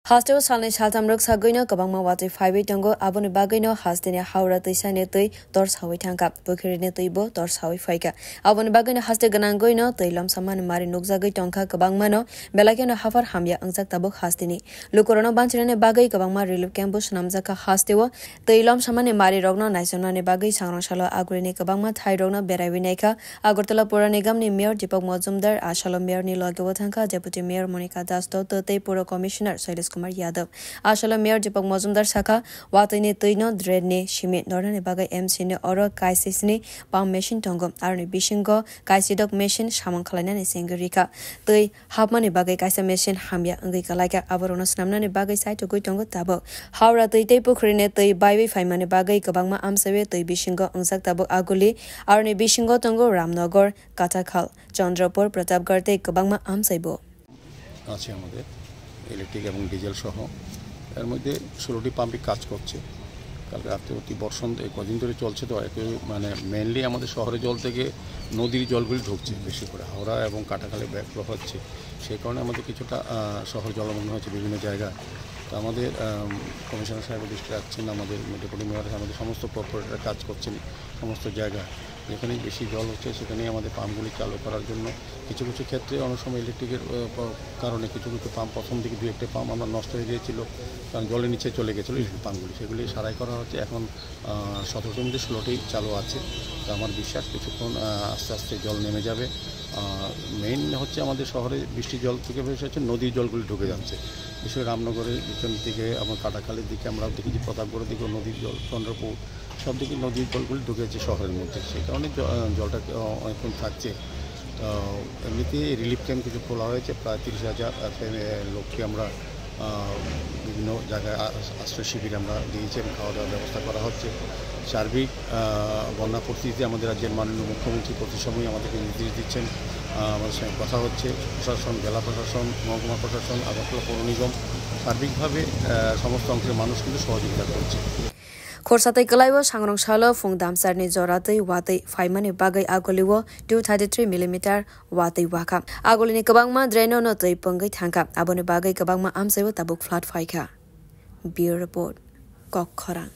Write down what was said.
Hostel Salni Saltamruk Saguino, Kabama Wati 5 Tongo, Abon Bagino, Hastine, Haura, Tisanete, Dors Hawi Tanka, Bukirinetibo, Dors Hawi Faika. Abon Bagino Haste Ganangoino, Tailam Saman Mari Nugzagi Tonka, Kabangmano, Belakino Hafar Hamia, Anzaktabuk Hastini. Lukorona Banchine Bagay, Kabama Relief Campus, Namzaka Hastewa, Tailam Saman Mari Rogno, Naisonane Bagay, Sangroshala, Agrini Kabama, Tyrona, Beravineka, Agortala Puranigam, Mayor, Jipok Mozumdar, Ashalom Mayor Nilogawatanka, Deputy Mayor Monica Dasto, Te Puro Commissioner, Silas Kumar Yadav, Ashala Mayor Jipok Mozumdar Saka, Watini Tino, Dredne, Shimit, Northern Baga MC, Oro, Kaisisni, Palm Machine Tongo, Arni Bishingo, Kaisidok Machine, Shaman Kalana, Singarika, the Hapmani Baga Kaisa Machine, Hamia, Angika like Avaronas Namani Baga side to Guitongo Tabo, Haura the Tepukrine, the Baby Faimani Baga, Kabama Amsave, the Bishingo, Anzak Tabo Aguli, Arni Bishingo Tongo, Ramnogor, Katakal, Chandrapur, Pratapgarte, Kabama Amsaibo. Electric এবং diesel সহ এর মধ্যে 16টি পাম্পই কাজ করছে কালকে রাতে অতি বর্ষণ কদিন ধরে চলছে তো মানে মেইনলি আমাদের শহরের জল থেকে নদীর জলগুলি ঢুকছে বেশি করে হাওড়া এবং কাটাখালে ব্যাকফ্লো হচ্ছে সেই কারণে আমাদের কিছুটা শহর জলমগ্ন হচ্ছে বিভিন্ন জায়গায় তো আমাদের কমিশনার সাহেব দৃষ্টি রাখছেন আমাদের ডেপুটি মেয়র আমাদের সমস্ত কর্পোরেটররা কাজ করছেন সমস্ত জায়গায় যেখানে বেশি জল হচ্ছে সেখানেই আমাদের পাম্পগুলি চালু করার জন্য কিছু কিছু ক্ষেত্রে অনেক সময় ইলেকট্রিকের কারণে কিছু কিছু পাম্প প্রথম দিকে 2-1টা পাম্প আমরা নষ্ট হয়ে গিয়েছিল কারণ জলের নিচে চলে গেছিলো ইলেকট্রিক পাম্পগুলি সেগুলি সারাই করা হচ্ছে এখন 17টির মধ্যে 16টি চালু আছে তো আমার বিশ্বাস কিছুক্ষণ আস্তে আস্তে জল নেমে যাবে মেইন হচ্ছে আমাদের শহরে বৃষ্টির জল থেকে বেশি হচ্ছে নদীর জলগুলি ঢুকে যাচ্ছে বিশেষ রামনগরের পিছন দিকে আমার কাটাখালের দিকে আমরা দেখেছি প্রতাপগড়ের দিকে নদীর জল চন্দ্রপুর সব দিকে নদীর জলগুলি ঢুকেছে শহরের মধ্যে সেই কারণে জলটা অনেকক্ষণ থাকছে তো এমনিতে রিলিফ ক্যাম্প কিছু খোলা হয়েছে প্রায় 30,000 লোককে আমরা বিভিন্ন জায়গায় আশ্রয় শিবিরে আমরা দিয়েছি এবং খাওয়া দাওয়ার ব্যবস্থা করা হচ্ছে সার্বিক বন্যা পরিস্থিতিতে আমাদের রাজ্যের মাননীয় মুখ্যমন্ত্রী প্রতি সময় আমাদেরকে নির্দেশ দিচ্ছেন আমাদের সঙ্গে কথা হচ্ছে প্রশাসন জেলা প্রশাসন মহকুমা প্রশাসন আগরতলা পৌর নিগম সার্বিকভাবে সমস্ত অংশের মানুষ কিন্তু সহযোগিতা করছে Korsatai Kalaiwa Sangrong Shala Fung Damsarni Zoratai Watai Faimani Bagai Agoliwo 233mm Watai Waka Agolini Kabangma Dreno no Tai Pungai Tanka Abone Bagai Kabangma Amsewa Tabuk Flat Faika Beer Report Kok Khorang